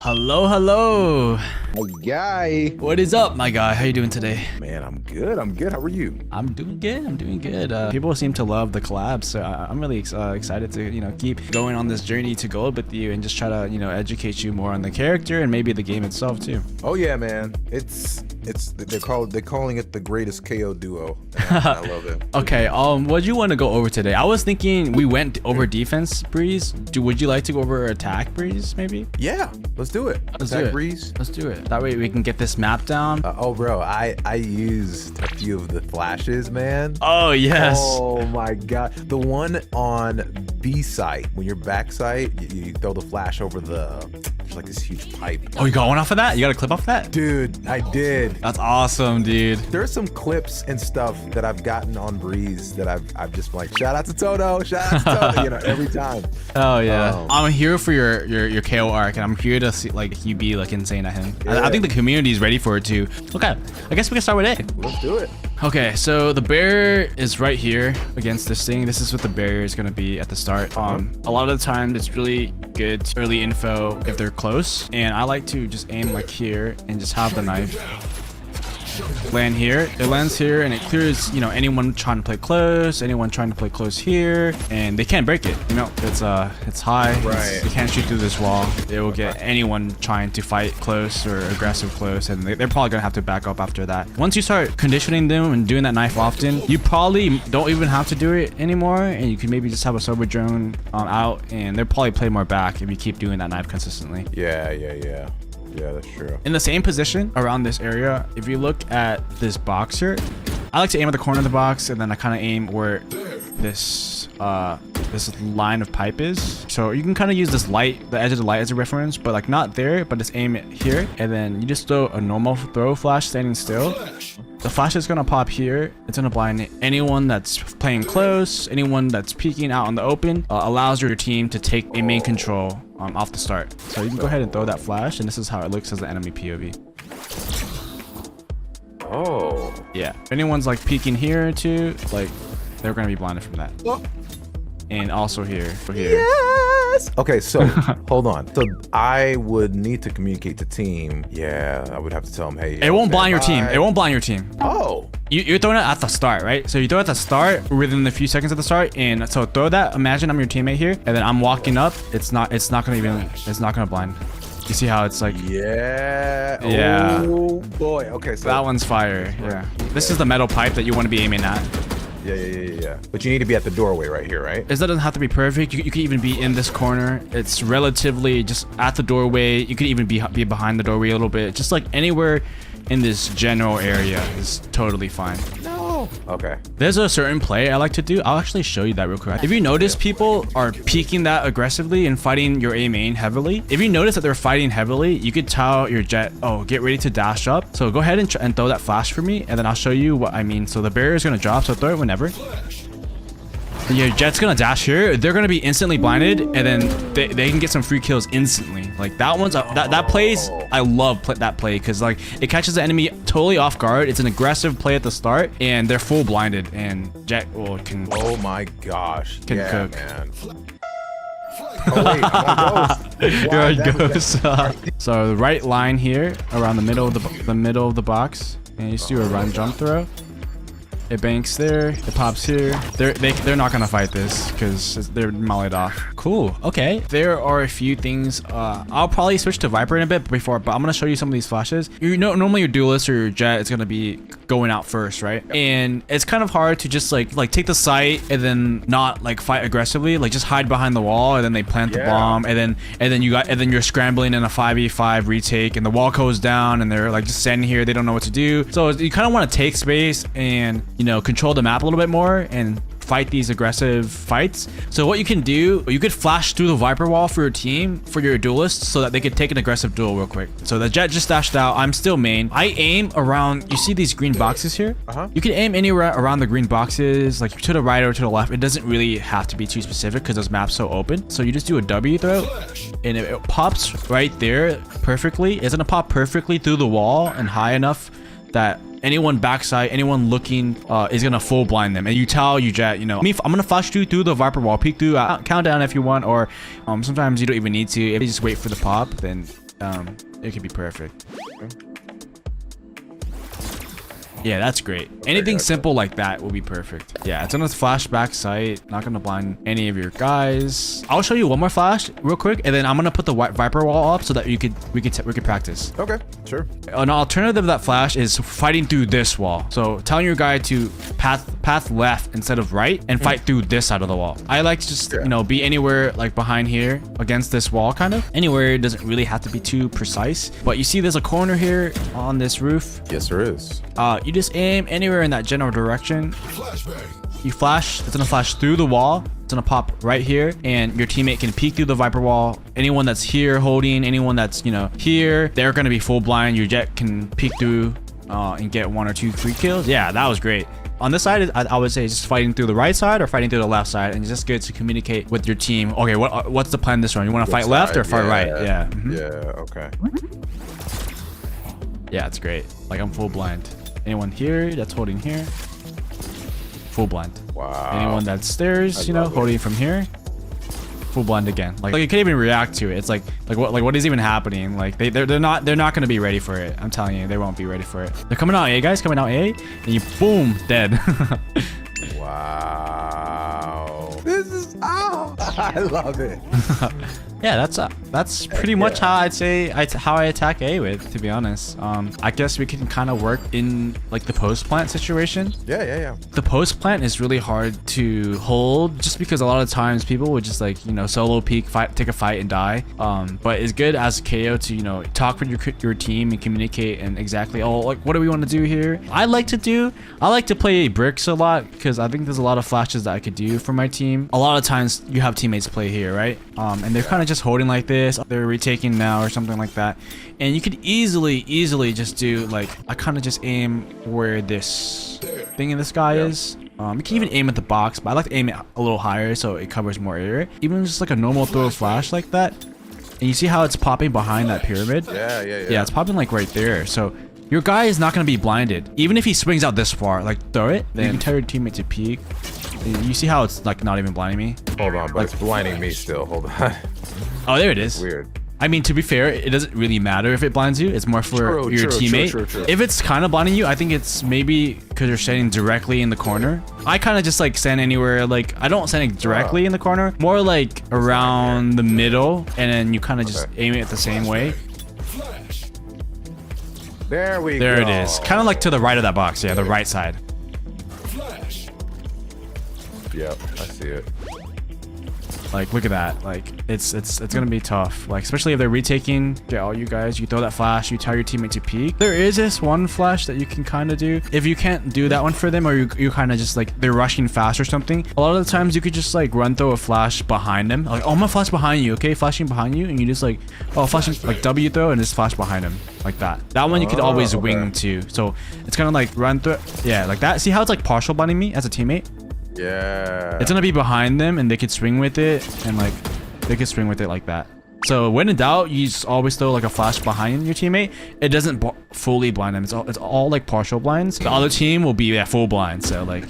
Hello, hello. My guy. What is up, my guy? How you doing today? Man, I'm good. How are you? I'm doing good. People seem to love the collab, so I'm really excited to, keep going on this journey to gold with you and just try to, educate you more on the character and maybe the game itself too. Oh yeah, man. They're calling it the greatest Kayo duo. I love it. Okay, what do you want to go over today? I was thinking we went over defense, Breeze. Would you like to go over attack, Breeze, maybe? Yeah, let's do it. Let's Attack do it. Breeze. Let's do it. That way we can get this map down. Oh, bro, I used a few of the flashes, man. Oh, yes. Oh my god. The one on B site, when you're back site, you throw the flash over there's like this huge pipe. Oh, you got one off of that? You got a clip off that? Dude, I did. That's awesome, dude. There's some clips and stuff that I've gotten on Breeze that I've just like, shout out to Todo, every time. Oh yeah. I'm here for your KO arc, and I'm here to see like you be like insane at him. Yeah. I think the community is ready for it too. Okay, I guess we can start with A. Let's do it. Okay, so the barrier is right here against this thing. This is what the barrier is gonna be at the start. A lot of the time it's really good early info if they're close, and I like to just aim like here and just have the knife land here. It lands here and it clears, anyone trying to play close here, and they can't break it. It's high. Right. They can't shoot through this wall. It will get anyone trying to fight close or aggressive close, and they're probably gonna have to back up after that. Once you start conditioning them and doing that knife often, you probably don't even have to do it anymore, and you can maybe just have a sober drone out, and they'll probably play more back if you keep doing that knife consistently. Yeah, that's true. In the same position around this area, if you look at this box here, I like to aim at the corner of the box, and then I kind of aim where this line of pipe is. So you can kind of use this light, the edge of the light, as a reference, but like not there, but just aim it here, and then you just throw a normal throw flash standing still. The flash is gonna pop here. It's gonna blind anyone that's playing close, anyone that's peeking out in the open. Allows your team to take a main control off the start. So you can go ahead and throw that flash, and this is how it looks as the enemy POV. Oh. Yeah. If anyone's like peeking here too, like they're gonna be blinded from that. And also here. Yes. Okay, so hold on. So I would need to communicate to team. Yeah, I would have to tell them, hey. It won't blind your team. It won't blind your team. Oh. You're throwing it at the start, right? So you throw it at the start within a few seconds at the start, and so throw that. Imagine I'm your teammate here, and then I'm walking up. It's not gonna blind. You see how it's like? Yeah. Yeah. Oh boy. Okay, so that one's fire. Yeah. This is the metal pipe that you want to be aiming at. Yeah. But you need to be at the doorway right here, right? That doesn't have to be perfect. You could even be in this corner. It's relatively just at the doorway. You could even be behind the doorway a little bit. Just like anywhere in this general area is totally fine. No. Okay. There's a certain play I like to do. I'll actually show you that real quick. If you notice people are peeking that aggressively and fighting your A main heavily, if you notice that they're fighting heavily, you could tell your jet, oh, get ready to dash up. So go ahead and throw that flash for me, and then I'll show you what I mean. So the barrier is going to drop, so throw it whenever. Your jet's gonna dash here. They're gonna be instantly blinded, and then they can get some free kills instantly. Like that one's that plays. I love that play because like it catches the enemy totally off guard. It's an aggressive play at the start, and they're full blinded. And jet can. Oh my gosh. Can cook. Man. Oh wait, I'm a ghost. You're a ghost. So the right line here around the middle of the box, and you just do a run jump throw. It banks there, it pops here. They're not gonna fight this because they're mollied off. Cool. Okay. There are a few things. I'll probably switch to Viper in a bit but I'm gonna show you some of these flashes. Normally your duelist or your jet is gonna be going out first, right? And it's kind of hard to just like take the site and then not like fight aggressively, like just hide behind the wall, and then they plant the bomb, and then you're scrambling in a 5v5 retake, and the wall goes down, and they're like just standing here. They don't know what to do. So you kind of want to take space and control the map a little bit more and fight these aggressive fights. So what you can do, you could flash through the Viper wall for your team, for your duelists, so that they could take an aggressive duel real quick. So the jet just dashed out. I'm still main. I aim around, you see these green boxes here? You can aim anywhere around the green boxes, like to the right or to the left. It doesn't really have to be too specific because this map's so open. So you just do a W throw, and it pops right there perfectly. It's gonna pop perfectly through the wall and high enough that anyone backside, anyone looking is gonna full blind them. And you tell you jet, I'm gonna flash you through the Viper wall, peek through, countdown if you want, or sometimes you don't even need to. If you just wait for the pop, then it could be perfect. Yeah, that's great. Anything simple like that will be perfect. Yeah, it's on a flashback site. Not gonna blind any of your guys. I'll show you one more flash real quick, and then I'm gonna put the Viper wall up so that we could practice. Okay, sure. An alternative to that flash is fighting through this wall. So telling your guy to path left instead of right and fight through this side of the wall. I like to just, you know, be anywhere like behind here against this wall kind of. Anywhere, it doesn't really have to be too precise. But you see there's a corner here on this roof. Yes, there is. You just aim anywhere in that general direction. You flash, it's gonna flash through the wall. It's gonna pop right here, and your teammate can peek through the Viper wall. Anyone that's here holding, anyone that's, you know, here, they're gonna be full blind. Your jet can peek through and get 1 or 2 free kills. Yeah, that was great. On this side, I would say just fighting through the right side or fighting through the left side, and it's just good to communicate with your team. Okay, what's the plan this round? You want to fight left or fight right? Yeah. Yeah, okay. Yeah, it's great. Like, I'm full blind. Anyone here that's holding here, full blind. Wow. Anyone that's stairs, you know, holding from here, full blind again. Like you can't even react to it. It's like what is even happening? Like they're not gonna be ready for it. I'm telling you, they won't be ready for it. They're coming out A, guys, coming out A, and you boom, dead. Wow. This is I love it. Yeah, that's pretty much how I'd say how I attack A with, to be honest. I guess we can kind of work in like the post plant situation. Yeah. The post plant is really hard to hold just because a lot of times people would just like, you know, solo peek, take a fight and die. But it's good as Kayo to, you know, talk with your team and communicate and exactly, oh, like what do we want to do here? I like to play bricks a lot because I think there's a lot of flashes that I could do for my team. A lot of times you have teammates play here, right? And they're kind of just holding like this, they're retaking now or something like that, and you could easily just do like, I kind of just aim where this thing in the sky is. You can even aim at the box, but I like to aim it a little higher so it covers more area. Even just like a normal throw flash like that, and you see how it's popping behind that pyramid. Yeah, it's popping like right there, so your guy is not going to be blinded. Even if he swings out this far, like throw it, then you can tell your teammate to peek. You see how it's like not even blinding me? Hold on, but it's blinding me still. Hold on. Oh, there it is. Weird. I mean, to be fair, it doesn't really matter if it blinds you. It's more for your teammate. True. If it's kind of blinding you, I think it's maybe because you're standing directly in the corner. I kind of just like stand anywhere. Like, I don't stand directly in the corner. More like around the middle, and then you kind of just aim it the same way. There we go. There it is. Kind of like to the right of that box. Yeah, the right side. Yep, I see it. Like, look at that. Like, it's gonna be tough. Like, especially if they're retaking. Okay, all you guys, you throw that flash, you tell your teammate to peek. There is this one flash that you can kind of do. If you can't do that one for them, or you kind of just like, they're rushing fast or something, a lot of the times you could just like run through a flash behind them. Like, oh, I'm gonna flash behind you, okay? Flashing behind you, and you just like, oh, flashing, like W throw, and just flash behind him. Like that. That one you could always wing too. So it's kind of like run through. Yeah, like that. See how it's like partial blinding me as a teammate? Yeah. It's gonna be behind them, and they could swing with it, and like they could swing with it like that. So when in doubt, you just always throw like a flash behind your teammate. It doesn't fully blind them. It's all like partial blinds. The other team will be full blind. So like.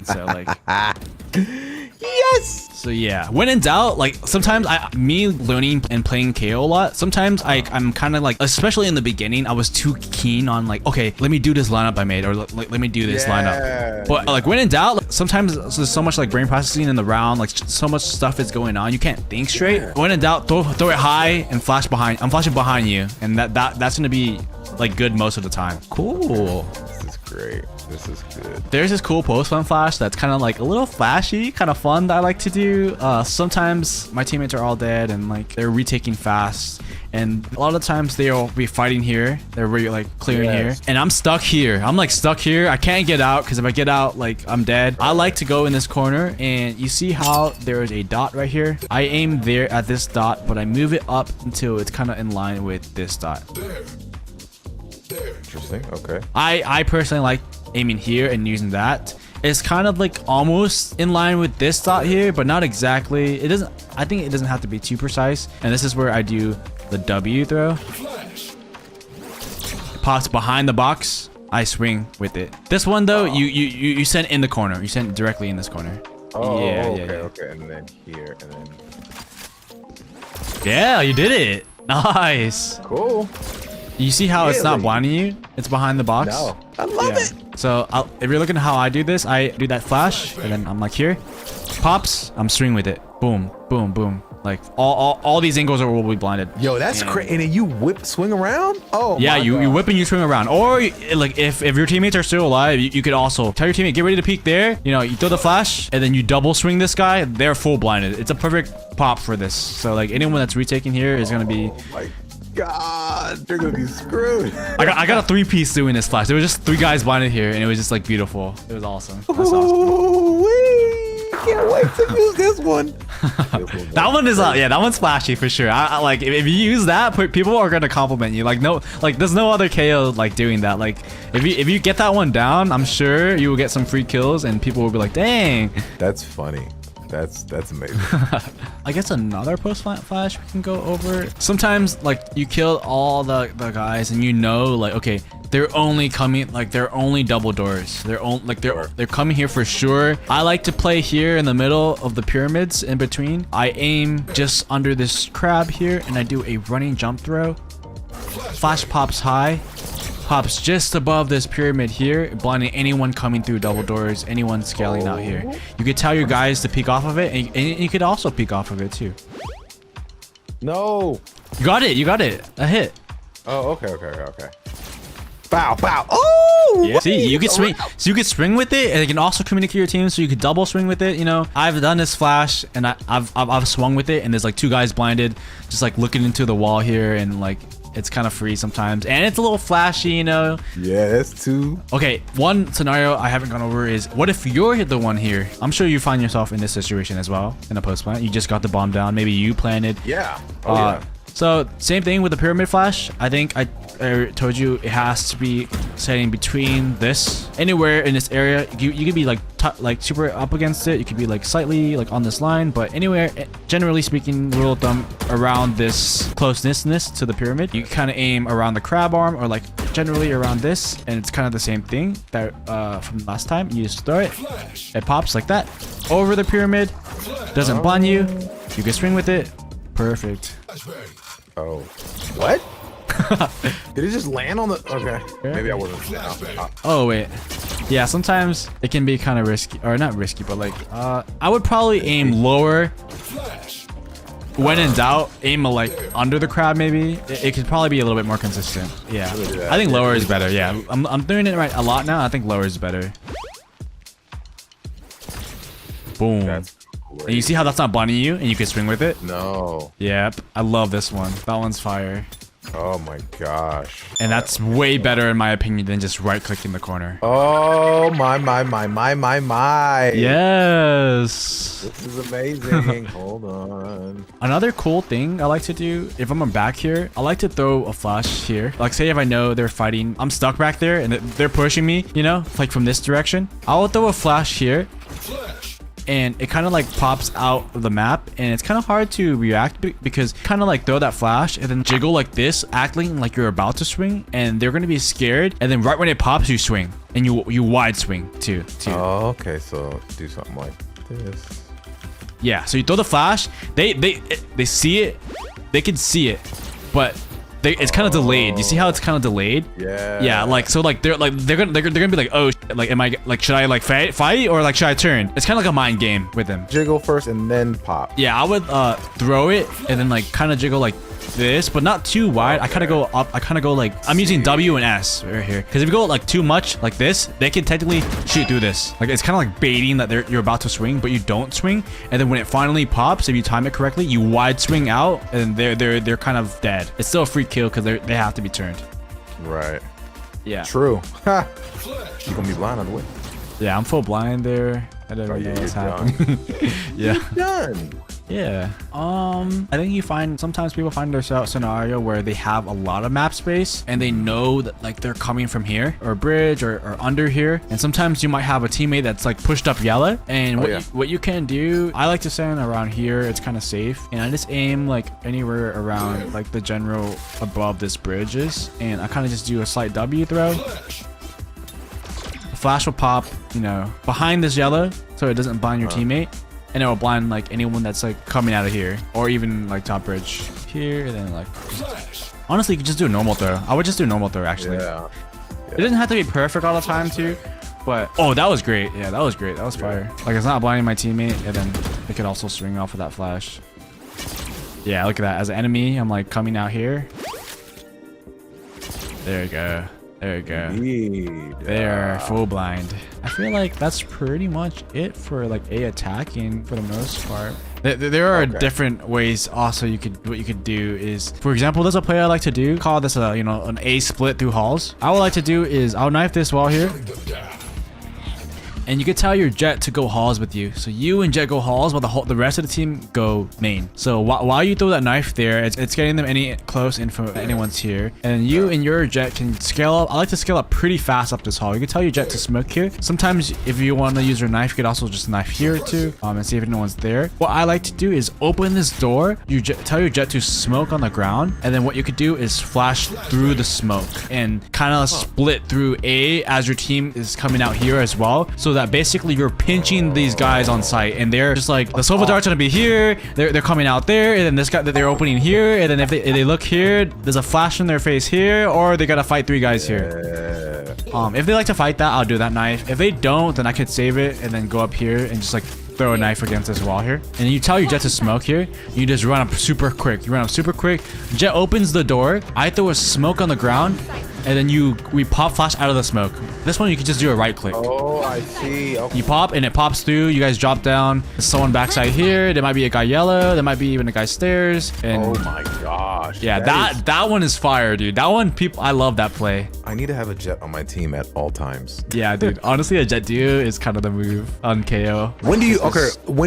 Yes. So yeah, when in doubt, like sometimes me learning and playing KO a lot, sometimes I'm kind of like, especially in the beginning, I was too keen on like, okay, let me do this lineup I made, or let me do this lineup. But like when in doubt, like, sometimes there's so much like brain processing in the round, like so much stuff is going on, you can't think straight. When in doubt, throw it high and flash behind. I'm flashing behind you, and that's gonna be like good most of the time. Cool. This is great. This is good. There's this cool post fun flash that's kind of like a little flashy, kind of fun that I like to do. Sometimes my teammates are all dead and like they're retaking fast, and a lot of times they'll be fighting here. They're really like clearing here, and I'm stuck here. I'm like stuck here. I can't get out because if I get out, like I'm dead. I like to go in this corner, and you see how there is a dot right here. I aim there at this dot, but I move it up until it's kind of in line with this dot. Interesting. Okay. I personally like aiming here and using that. It's kind of like almost in line with this dot here, but not exactly. I think it doesn't have to be too precise. And this is where I do the W throw. It pops behind the box. I swing with it. This one though, you send in the corner. You send directly in this corner. Oh, yeah. Okay. And then here, and then. Yeah, you did it. Nice. Cool. You see how it's not Really? blinding you? It's behind the box. No. I love it. So if you're looking at how I do this, I do that flash, and then I'm like here, pops. I'm swinging with it. Boom, boom, boom. Like all these angles will be blinded. Yo, that's crazy. And then you swing around? Oh, Yeah, my you God. whip and you swing around. Or like if your teammates are still alive, you could also tell your teammate, get ready to peek there. You know, you throw the flash and then you double swing this guy. They're full blinded. It's a perfect pop for this. So like anyone that's retaking here is gonna be. Oh my God, they're gonna be screwed. I got a 3-piece doing this flash. There was just 3 guys blinded here, and it was just like beautiful. It was awesome. That's awesome. Ooh-wee. Can't wait to use this one. That one is yeah, that one's flashy for sure. I like if you use that, people are gonna compliment you. Like no, like there's no other KO like doing that. Like if you get that one down, I'm sure you will get some free kills, and people will be like, dang. That's funny. That's amazing. I guess another post flash we can go over. Sometimes like you kill all the guys, and you know like okay, they're only coming like they're only double doors. They're coming here for sure. I like to play here in the middle of the pyramids in between. I aim just under this crab here, and I do a running jump throw. Flash pops high. Pops just above this pyramid here, blinding anyone coming through double doors, anyone scaling out here. You could tell your guys to peek off of it, and you could also peek off of it too. No. You got it. A hit. Oh, okay. Bow, bow. Oh! Yeah. See, you could swing. So you could swing with it, and it can also communicate your team. So you could double swing with it. You know, I've done this flash, and I've swung with it, and there's like 2 guys blinded, just like looking into the wall here, and like. It's kind of free sometimes, and it's a little flashy, you know. Yeah, that's 2. Okay, one scenario I haven't gone over is what if you're the one here? I'm sure you find yourself in this situation as well in a post plant. You just got the bomb down. Maybe you planted. Yeah. Oh, yeah. So same thing with the pyramid flash. I think I told you it has to be setting between this anywhere in this area. You could be like super up against it. You could be like slightly like on this line, but anywhere, generally speaking, rule of thumb around this closeness to the pyramid. You kind of aim around the crab arm or like generally around this, and it's kind of the same thing that from last time. You just throw it, it pops like that over the pyramid. Doesn't blind you. You can swing with it. Perfect. Oh. What? Did it just land on the... Okay. Maybe I wasn't... Oh, wait. Yeah, sometimes it can be kind of risky. Or not risky, but like... I would probably aim lower. When in doubt, aim like under the crab maybe. It could probably be a little bit more consistent. Yeah. I think lower is better. Yeah. I'm doing it right a lot now. I think lower is better. Boom. That's and you see how that's not blinding you, and you can swing with it? No. Yep. I love this one. That one's fire. Oh my gosh. And that's way better in my opinion than just right clicking the corner. Oh my. Yes. This is amazing. Hold on. Another cool thing I like to do, if I'm back here, I like to throw a flash here. Like say if I know they're fighting, I'm stuck back there and they're pushing me, you know, like from this direction. I'll throw a flash here. And it kind of like pops out of the map, and it's kind of hard to react because kind of like throw that flash and then jiggle like this, acting like you're about to swing, and they're gonna be scared. And then right when it pops, you swing, and you wide swing too. Oh, okay. So do something like this. Yeah. So you throw the flash. They see it. They can see it, but it's kind of delayed. You see how it's kind of delayed? Yeah. Yeah. Like so, like they're gonna be like, oh, like am I like should I like fight or like should I turn? It's kind of like a mind game with them. Jiggle first and then pop. Yeah, I would throw it and then like kind of jiggle like this, but not too wide. I kind of go up. I kind of go like I'm using W and S right here because if you go like too much like this, they can technically shoot through this. Like it's kind of like baiting that you're about to swing, but you don't swing. And then when it finally pops, if you time it correctly, you wide swing out, and they're kind of dead. It's still a free kill because they have to be turned. Right. Yeah. True. Ha. You're gonna be blind on the way. Yeah, I'm full blind there. I don't know what's happening. Yeah. You're done. Yeah. I think sometimes people find themselves in a scenario where they have a lot of map space and they know that like they're coming from here or bridge or under here. And sometimes you might have a teammate that's like pushed up yellow. And what you can do, I like to stand around here. It's kind of safe. And I just aim like anywhere around like the general above this bridge is. And I kind of just do a slight W throw. The flash will pop, you know, behind this yellow so it doesn't blind your teammate. And it will blind like anyone that's like coming out of here or even like top bridge here, and then like, honestly, you could just do a normal throw. I would just do a normal throw actually. Yeah. It doesn't have to be perfect all the time too, but oh, that was great. Yeah, that was great. That was fire. Like it's not blinding my teammate, and then it could also swing off with that flash. Yeah, look at that. As an enemy, I'm like coming out here. There you go. There you go. Indeed. They're full blind. I feel like that's pretty much it for like A attacking for the most part. There are different ways also what you could do is, for example, there's a play I like to do, call this a, you know, an A split through halls. I would like to do is I'll knife this wall here. And you could tell your Jet to go halls with you. So you and Jet go halls while the rest of the team go main. So while you throw that knife there, it's getting them any close info that anyone's here. And you and your Jet can scale up. I like to scale up pretty fast up this hall. You can tell your Jet to smoke here. Sometimes if you want to use your knife, you could also just knife here too, and see if anyone's there. What I like to do is open this door. Tell your Jet to smoke on the ground. And then what you could do is flash through the smoke and kind of split through A as your team is coming out here as well. So that basically you're pinching these guys on site, and they're just like, the Silver Dart's gonna be here, they're coming out there, and then this guy that they're opening here, and then if they look here, there's a flash in their face here, or they gotta fight 3 guys here. If they like to fight that, I'll do that knife. If they don't, then I could save it and then go up here and just like throw a knife against this wall here. And you tell your Jet to smoke here. You just run up super quick. You run up super quick. Jet opens the door. I throw a smoke on the ground, and then we pop flash out of the smoke. This one you can just do a right click. Oh, I see. Okay. You pop and it pops through. You guys drop down. There's someone backside here. There might be a guy yellow. There might be even a guy stairs. And oh my gosh. yeah, that one is fire, dude. That one, I love that play. I need to have a Jet on my team at all times. Yeah, dude. Honestly, a Jet duo is kind of the move on KO. When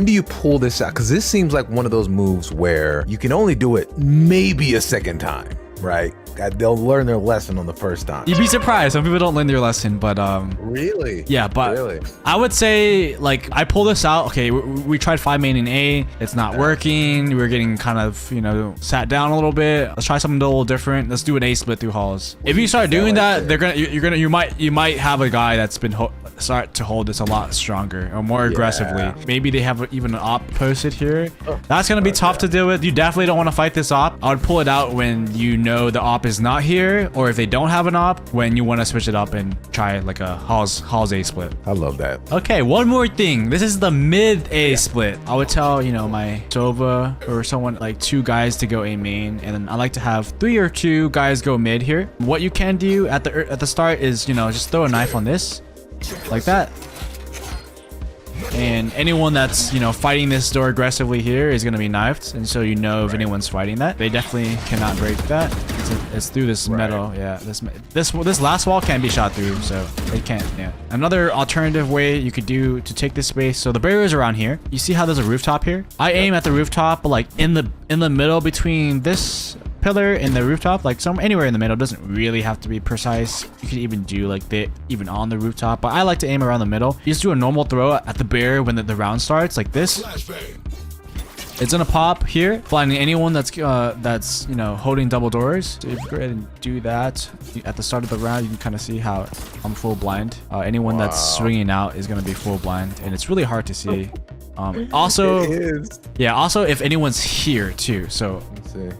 do you pull this out? Because this seems like one of those moves where you can only do it maybe a second time, right? They'll learn their lesson on the first time. You'd be surprised. Some people don't learn their lesson, but really? Yeah, but really? I would say like I pull this out. Okay, we tried 5 main in A. It's not working. We're getting kind of, you know, sat down a little bit. Let's try something a little different. Let's do an A split through halls. If you start doing that, you might have a guy that's been start to hold this a lot stronger or more aggressively. Maybe they have even an op posted here. That's gonna be tough to deal with. You definitely don't want to fight this op. I would pull it out when you know the op is not here, or if they don't have an op, when you want to switch it up and try like a halls A split. I love that. Okay, one more thing. This is the mid A split. I would tell, you know, my Sova or someone like 2 guys to go A main, and then I like to have 3 or 2 guys go mid here. What you can do at the start is, you know, just throw a knife on this like that. And anyone that's, you know, fighting this door aggressively here is going to be knifed. And so you know if anyone's fighting that. They definitely cannot break that. It's through this metal. Yeah, this last wall can't be shot through, so they can't. Yeah. Another alternative way you could do to take this space. So the barrier is around here. You see how there's a rooftop here? I aim at the rooftop, but like in the middle between this pillar and the rooftop, like anywhere in the middle. Doesn't really have to be precise. You could even do like even on the rooftop, but I like to aim around the middle. You just do a normal throw at the bear when the round starts, like this. It's gonna pop here, blinding anyone that's you know, holding double doors. So if you go ahead and do that at the start of the round, you can kind of see how I'm full blind. Anyone that's swinging out is gonna be full blind, and it's really hard to see. Also, also if anyone's here too. So let's see.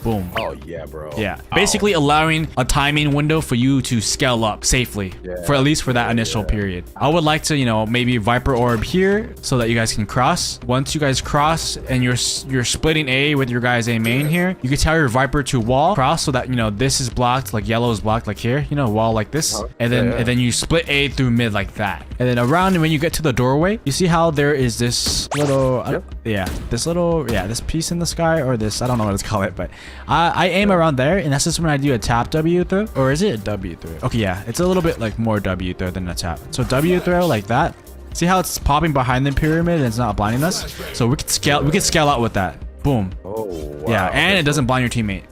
Boom. Oh yeah, bro. Yeah, basically allowing a timing window for you to scale up safely for at least for that initial period. I would like to, you know, maybe Viper Orb here so that you guys can cross. Once you guys cross and you're splitting A with your guys A main here, you can tell your Viper to wall cross so that, you know, this is blocked, like yellow is blocked, like here, you know, wall like this, and then you split A through mid like that, and then around when you get to the doorway, you see how there is this little this piece in the sky, or this, I don't know what to call it, but I aim around there, and that's just when I do a tap W throw. Or is it a W throw? Okay, yeah, it's a little bit like more W throw than a tap. So W throw like that. See how it's popping behind the pyramid and it's not blinding us? So we could scale out with that. Boom. Oh, wow. Yeah, and it doesn't blind your teammate.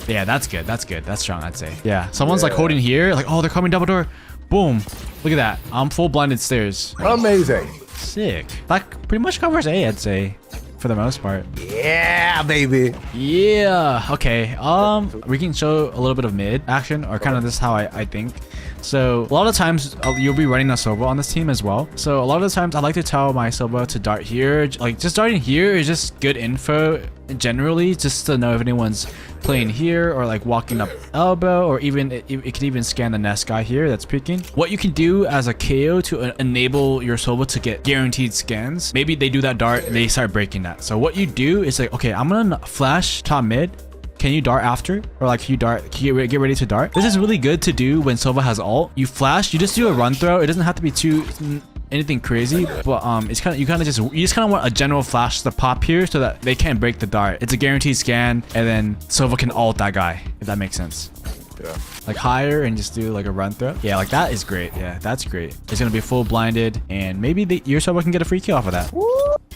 Yeah, that's good. That's good. That's strong, I'd say. Yeah, someone's like holding here, like, oh, they're coming double door. Boom. Look at that. I'm full blinded stairs. Amazing. Sick. That pretty much covers A, I'd say, for the most part. Yeah. Yeah, baby. Yeah. Okay. We can show a little bit of mid action, or kind of this is how I think. So a lot of times you'll be running a Sova on this team as well. So a lot of the times I like to tell my Sova to dart here. Like just darting here is just good info generally, just to know if anyone's playing here or like walking up elbow, or even it can even scan the nest guy here that's peeking. What you can do as a Kayo to enable your Sova to get guaranteed scans, maybe they do that dart, they start breaking that. So what you do is like, okay, I'm gonna flash top mid. Can you dart after? Or like, can you get ready to dart? This is really good to do when Sova has ult. You flash, you just do a run throw. It doesn't have to be too anything crazy, but it's kind of you just kind of want a general flash to pop here so that they can't break the dart. It's a guaranteed scan, and then Sova can ult that guy, if that makes sense. Yeah. Like higher and just do like a run throw. Yeah, like that is great. Yeah, that's great. It's gonna be full blinded, and maybe your Sova can get a free kill off of that.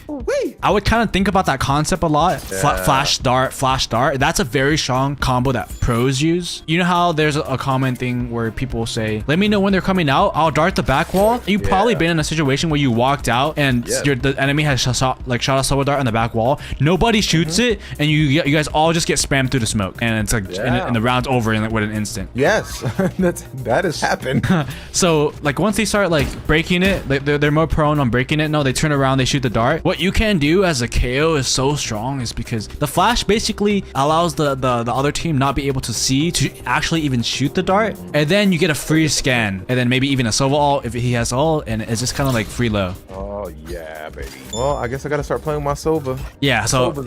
Wait. I would kind of think about that concept a lot. Yeah. Flash dart. That's a very strong combo that pros use. You know how there's a common thing where people say, let me know when they're coming out, I'll dart the back wall. You've probably been in a situation where you walked out and the enemy has shot a Sova dart on the back wall. Nobody shoots it, and you guys all just get spammed through the smoke, and it's like and the round's over in like with an instant. Yes, that has happened. So like once they start like breaking it, like they're more prone on breaking it. No, they turn around, they shoot the dart. What you can do as a KO is so strong is because the flash basically allows the other team not be able to see to actually even shoot the dart, and then you get a free scan, and then maybe even a Sova ult if he has ult, and it's just kind of like free low. Oh yeah, baby. Well, I guess I gotta start playing with my Sova. Yeah, so if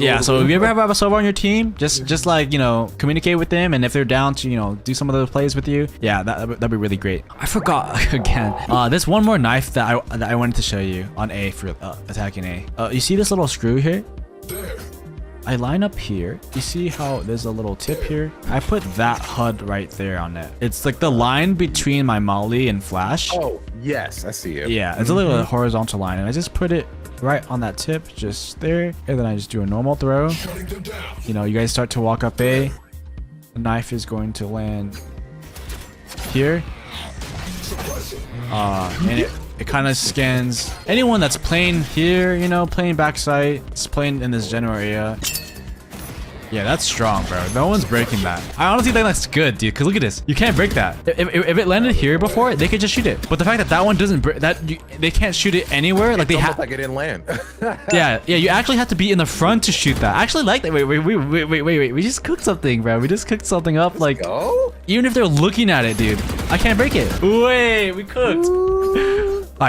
you ever have a Sova on your team, just like, you know, communicate with them, and if they're down to, you know, do some of those plays with you, yeah, that'd be really great. I forgot again. There's one more knife that I wanted to show you on A for attacking A. You see this little screw here? I line up here. You see how there's a little tip here? I put that HUD right there on it. It's like the line between my molly and flash. Oh, yes, I see it. Yeah, it's a little horizontal line, and I just put it right on that tip, just there, and then I just do a normal throw. You know, you guys start to walk up A. The knife is going to land here. And it kind of scans anyone that's playing here, you know, playing backside, it's playing in this general area. Yeah, that's strong, bro. No one's breaking that. I honestly think that's good, dude, because look at this. You can't break that. If it landed here before, they could just shoot it. But the fact that that one doesn't break, they can't shoot it anywhere. Like they have, like it didn't land. yeah. You actually have to be in the front to shoot that. I actually like that. Wait. We just cooked something, bro. We just cooked something up. Like, even if they're looking at it, dude, I can't break it. Wait, we cooked.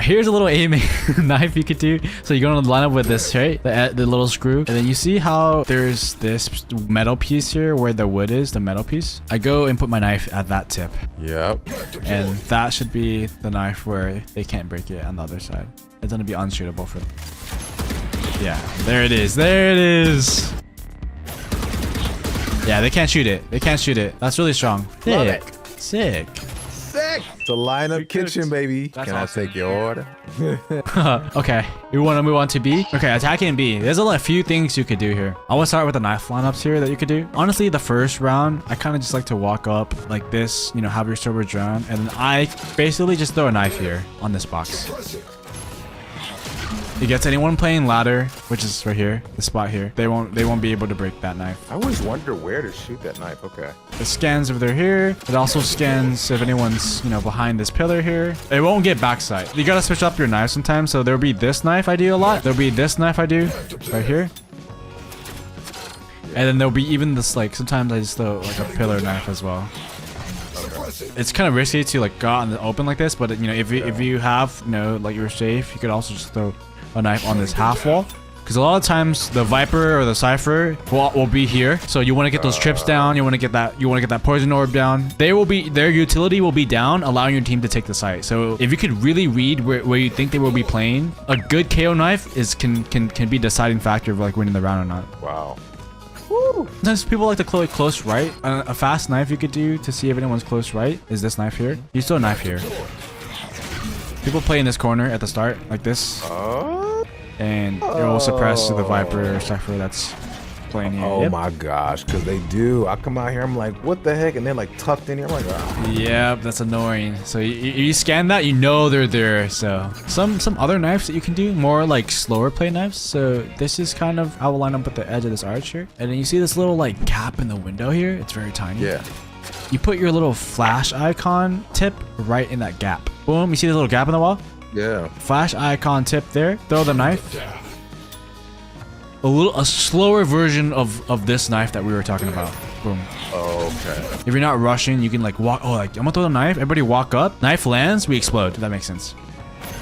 Here's a little aiming knife you could do. So you're going to line up with this, right? The little screw. And then you see how there's this metal piece here where the wood is, the metal piece. I go and put my knife at that tip. Yep. And that should be the knife where they can't break it on the other side. It's going to be unshootable for them. Yeah, there it is. There it is. Yeah, they can't shoot it. They can't shoot it. That's really strong. Sick. Sick. It's a lineup kitchen, baby. Can I take your order? Okay, we want to move on to B. Okay, attacking B. There's a few things you could do here. I want to start with the knife lineups here that you could do. Honestly, the first round, I kind of just like to walk up like this, you know, have your server drone, and then I basically just throw a knife here on this box. It gets anyone playing ladder, which is right here, the spot here. They won't be able to break that knife. I always wonder where to shoot that knife. Okay. It scans if they're here. It also scans if anyone's, you know, behind this pillar here. It won't get backside. You gotta switch up your knife sometimes. So there'll be this knife I do a lot. There'll be this knife I do right here. And then there'll be even this, like, sometimes I just throw like a pillar knife as well. It's kind of risky to like go out in the open like this, but you know, if you have, you know, like you're safe, you could also just throw a knife on this half wall, because a lot of times the Viper or the Cypher will be here, so you want to get those trips down, you want to get that poison orb down. Their utility will be down, allowing your team to take the site. So if you could really read where you think they will be playing, a good KO knife can be deciding factor of like winning the round or not. Wow. Sometimes people like to play close right. A fast knife you could do to see if anyone's close right is this knife here. You still a knife here. People play in this corner at the start like this. And it will suppress the Viper or Cypher that's playing here. Oh Yep. my gosh, because they do. I come out here, I'm like, what the heck? And they're like tucked in here. I'm like, oh. Yep, that's annoying. So you scan that, you know they're there. So some other knives that you can do, more like slower play knives. So this is kind of, I will line up at the edge of this arch here. And then you see this little like gap in the window here. It's very tiny. Yeah. You put your little flash icon tip right in that gap. Boom, you see this little gap in the wall? Yeah. Flash icon tip there. Throw the knife. A slower version of this knife that we were talking about. Boom. Okay. If you're not rushing, you can like walk. Oh, like I'm gonna throw the knife. Everybody walk up. Knife lands, we explode. If that makes sense.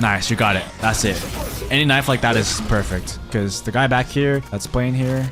Nice, you got it. That's it. Any knife like that is perfect because the guy back here that's playing here.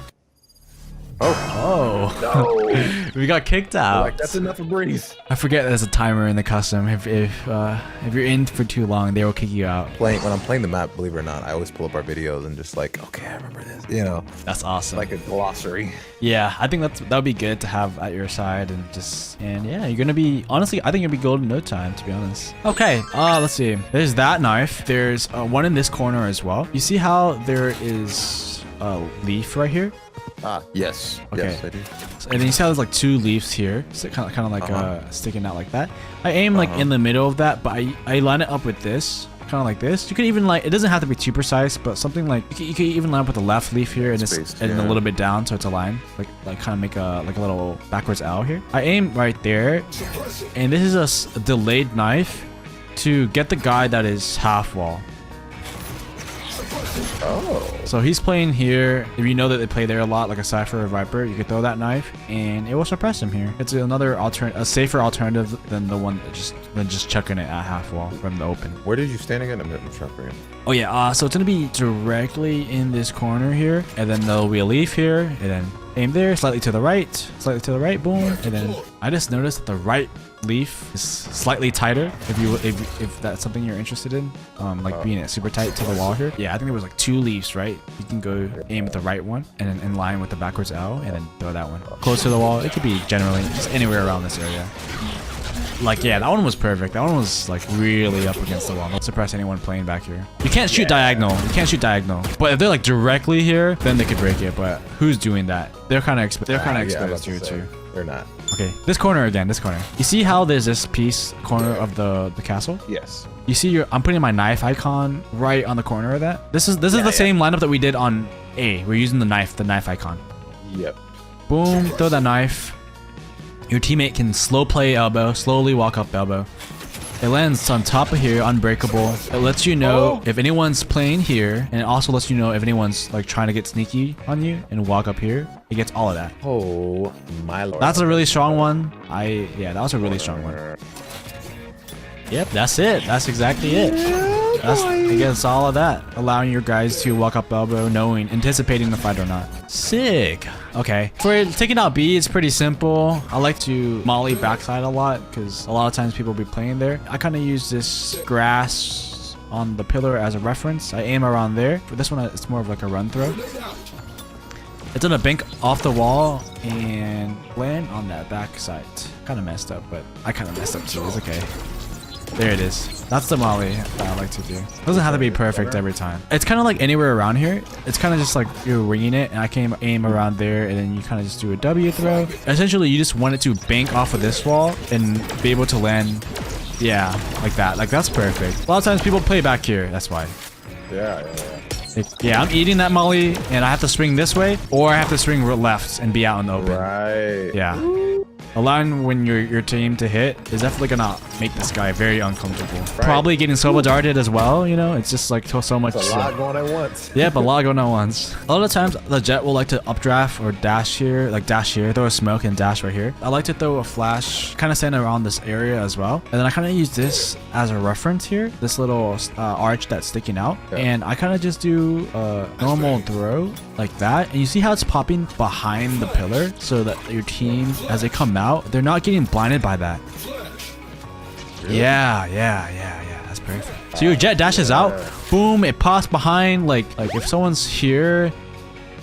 Oh. No. We got kicked out. Like, that's enough of Breeze. I forget there's a timer in the custom. If you're in for too long, they will kick you out. When I'm playing the map, believe it or not, I always pull up our videos and just like, okay, I remember this. You know, That's awesome. like a glossary. Yeah, I think that would be good to have at your side and yeah, you're gonna be honestly. I think you'll be golden in no time, to be honest. Okay, let's see. There's that knife. There's one in this corner as well. You see how there is a leaf right here? Yes. Okay. Yes, I do. And then you see how there's like two leaves here, so kind of like sticking out like that. I aim like in the middle of that, but I line it up with this, kind of like this. You could even like, it doesn't have to be too precise, but something like you could even line up with the left leaf here and Spaced, and a little bit down, so it's aligned, like kind of make a little backwards L here. I aim right there, and this is a delayed knife to get the guy that is half wall. Oh. So he's playing here. If you know that they play there a lot, like a Cypher or Viper, you could throw that knife and it will suppress him here. It's another a safer alternative than the one that just chucking it at half wall from the open. Where did you stand again? I'm trying for you. Oh yeah, so it's gonna be directly in this corner here, and then there'll be a leaf here, and then aim there, slightly to the right, boom, and then I just noticed that the right leaf is slightly tighter. If that's something you're interested in, like being it super tight to the wall here. Yeah, I think there was like two leaves, right? You can go aim at the right one, and then in line with the backwards L, and then throw that one close to the wall. It could be generally just anywhere around this area. Like, yeah, that one was perfect. That one was like really up against the wall. Don't suppress anyone playing back here. You can't shoot diagonal. You can't shoot diagonal. But if they're like directly here, then they could break it. But who's doing that? They're kind of exposed here too. They're not. Okay, this corner again. This corner. You see how there's this piece corner of the castle? Yes. You see, I'm putting my knife icon right on the corner of that. This is the same lineup that we did on A. We're using the knife icon. Yep. Boom. Throw that knife. Your teammate can slow play elbow, slowly walk up elbow. It lands on top of here, unbreakable. It lets you know if anyone's playing here, and it also lets you know if anyone's like trying to get sneaky on you and walk up here. It gets all of that. Oh my lord. That's a really strong one. Yeah, that was a really strong one. Yep, that's it. That's exactly it. It gets all of that, allowing your guys to walk up elbow, anticipating the fight or not. Sick. Okay. For taking out B, it's pretty simple. I like to molly backside a lot because a lot of times people will be playing there. I kind of use this grass on the pillar as a reference. I aim around there. For this one, it's more of like a run throw. It's gonna bank off the wall and land on that backside. Kind of messed up, but I kind of messed up too. It's okay. There it is. That's the molly that I like to do. It doesn't have to be perfect every time. It's kind of like anywhere around here. It's kind of just like you're winging it, and I can aim around there, and then you kind of just do a W throw. Essentially, you just want it to bank off of this wall and be able to land, yeah, like that. Like, that's perfect. A lot of times people play back here. That's why. Yeah, I'm eating that molly, and I have to swing this way, or I have to swing left and be out in the open. Right. Yeah. Allowing when your team to hit is definitely gonna make this guy very uncomfortable. Right. Probably getting solo darted as well, you know? It's just like so much. It's a lot going at once. Yep, a lot going at once. A lot of times the Jet will like to updraft or dash here, throw a smoke and dash right here. I like to throw a flash, kind of stand around this area as well. And then I kind of use this as a reference here, this little arch that's sticking out. Yeah. And I kind of just do a normal throw like that. And you see how it's popping behind the pillar so that your team, as they come out, they're not getting blinded by that. Really? Yeah. That's perfect. So your Jet dashes out, boom, it pops behind. Like if someone's here,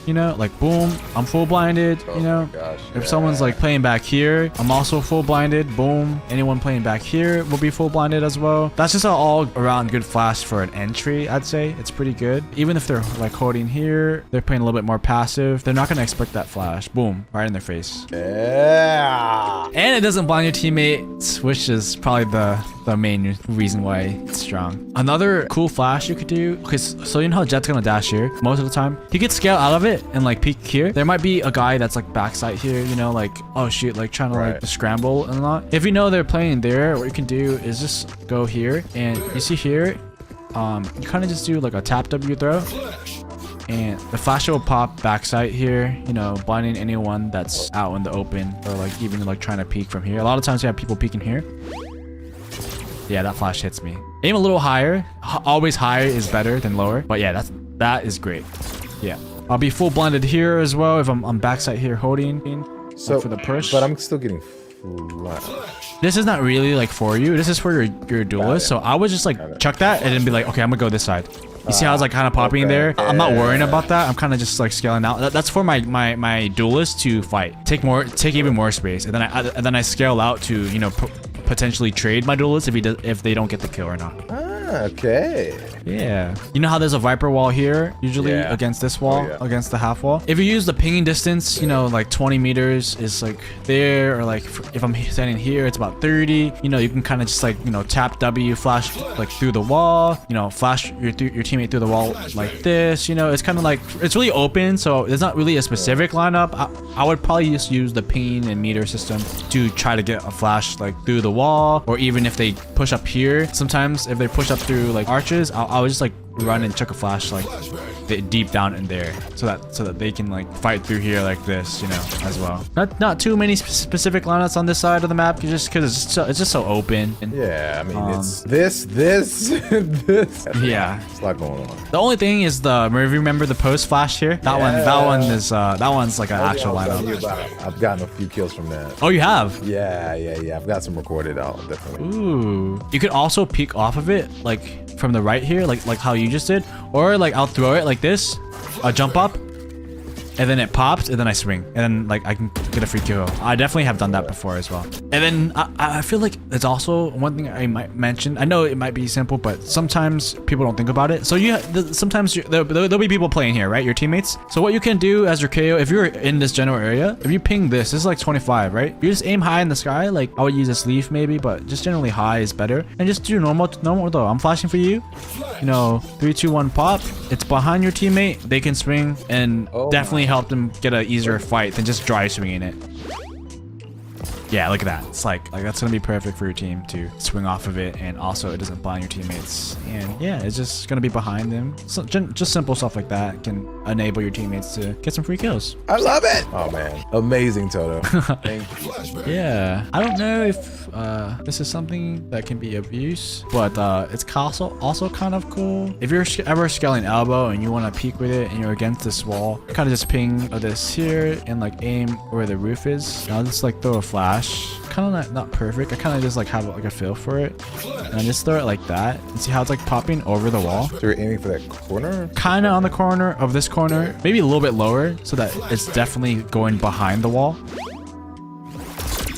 you know, like boom, I'm full blinded, you know. Gosh, If someone's like playing back here, I'm also full blinded, boom. Anyone playing back here will be full blinded as well. That's just an all around good flash for an entry, I'd say. It's pretty good. Even if they're like holding here, they're playing a little bit more passive, they're not gonna expect that flash. Boom, right in their face. Yeah. And it doesn't blind your teammates, which is probably the main reason why it's strong. Another cool flash you could do, because so you know how Jet's gonna dash here most of the time. He could scale out of it and like peek here. There might be a guy that's like backside here, you know, like, oh shoot, like trying to like scramble and not. If you know they're playing there, what you can do is just go here, and you see here, you kind of just do like a tap W throw, and the flash will pop backside here, you know, blinding anyone that's out in the open, or like even like trying to peek from here. A lot of times you have people peeking here. Yeah, that flash hits me. Aim a little higher. Always higher is better than lower. But yeah, that is great. Yeah, I'll be full blinded here as well if I'm backside here holding So for the push. but I'm still getting flash. This is not really like for you. This is for your duelist. So I would just like chuck that and then be like, okay, I'm gonna go this side. You see how it's like kind of popping there? I'm not worrying about that. I'm kind of just like scaling out. That's for my duelist to fight. Take even more space, and then I scale out to, you know, potentially trade my duelist if they don't get the kill or not. Okay. Yeah. You know how there's a Viper wall here, usually against this wall, against the half wall? If you use the pinging distance, you know, like 20 meters is like there, or like if I'm standing here, it's about 30. You know, you can kind of just like, you know, tap W, flash like through the wall, you know, flash your teammate through the wall like this. You know, it's kind of like, it's really open, so there's not really a specific lineup. I would probably just use the ping and meter system to try to get a flash like through the wall, or even if they push up here, sometimes if they push up through like arches, I would just like run and chuck a flash like deep down in there, so that they can like fight through here like this, you know, as well. Not too many specific lineups on this side of the map, just because it's just so open. Yeah, I mean, it's this. Yeah, it's a lot going on. The only thing is if you remember the post flash here, that one's like an actual lineup. I've gotten a few kills from that. Oh, you have? Yeah. I've got some recorded out, definitely. Ooh. You could also peek off of it, like from the right here, like how you just did, or like I'll throw it like this, a jump up, and then it pops, and then I swing, and then like I can get a free kill. I definitely have done that before as well. And then I feel like it's also one thing I might mention. I know it might be simple, but sometimes people don't think about it. So sometimes there'll be people playing here, right? Your teammates. So what you can do as your KO, if you're in this general area, if you ping this is like 25, right? You just aim high in the sky. Like I would use this leaf maybe, but just generally high is better. And just do normal though. I'm flashing for you. You know, 3, 2, 1, pop. It's behind your teammate. They can swing and definitely help them get an easier fight than just dry swinging it. Yeah, look at that. It's like that's gonna be perfect for your team to swing off of it, and also it doesn't blind your teammates. And yeah, it's just gonna be behind them. So just simple stuff like that can enable your teammates to get some free kills. I love it. Oh man, amazing, Toto. Thank you. Yeah, I don't know if this is something that can be of use, but it's also kind of cool. If you're ever scaling elbow and you want to peek with it and you're against this wall, kind of just ping this here and like aim where the roof is. And I'll just like throw a flash. Kind of not perfect. I kind of just like have like a feel for it, and I just throw it like that. And see how it's like popping over the wall? So you're aiming for that corner? Kind of on the corner of this corner, maybe a little bit lower, so that it's definitely going behind the wall.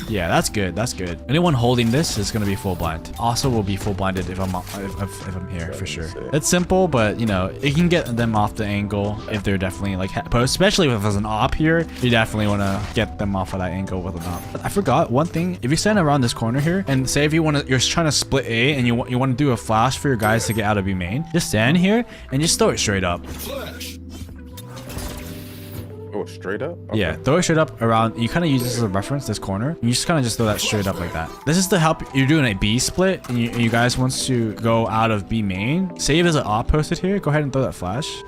Yeah, that's good. That's good. Anyone holding this is gonna be full blind. Also, will be full blinded if I'm here for sure. It's simple, but you know, it can get them off the angle if they're definitely like post. Especially if there's an op here, you definitely want to get them off of that angle with an op. I forgot one thing. If you stand around this corner here, and say if you're trying to split A and you want to do a flash for your guys to get out of B main, just stand here and just throw it straight up. Oh, straight up? Okay. Yeah, throw it straight up around. You kind of use this as a reference, this corner. You just kind of just throw that straight up like that. This is to help. You're doing a B split, and you guys wants to go out of B main. Say if there's an op posted here, go ahead and throw that flash.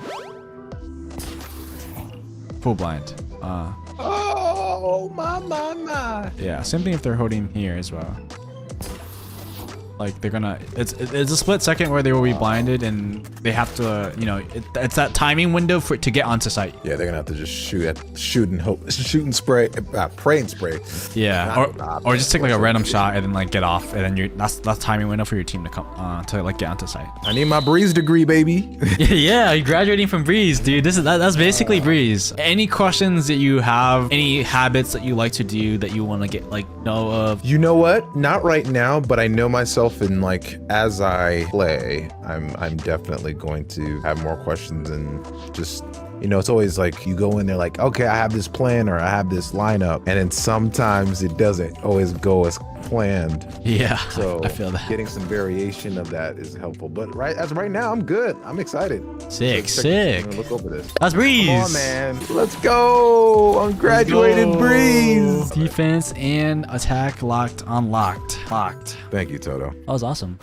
Full blind. Oh, my. Yeah, same thing if they're holding here as well. Like they're gonna, it's a split second where they will be blinded and they have to, you know, it's that timing window for it to get onto site. Yeah, they're gonna have to just shoot and hope, shoot and spray, pray and spray. Yeah, or just take like a random shot and then like get off, and then that's timing window for your team to come to like get onto site. I need my Breeze degree, baby. Yeah, you're graduating from Breeze, dude. That's basically Breeze. Any questions that you have, any habits that you like to do that you want to get like know of? You know what? Not right now, but I know myself, and like as I play, I'm definitely going to have more questions, and just, you know, it's always like you go in there like, okay, I have this plan or I have this lineup, and then sometimes it doesn't always go as planned. Yeah, so I feel that. Getting some variation of that is helpful. But as of right now, I'm good. I'm excited. Sick. I'm gonna look over this. That's Breeze. Come on, man. Let's go. Ungraduated Breeze. Defense and attack locked on locked. Thank you, Toto. That was awesome.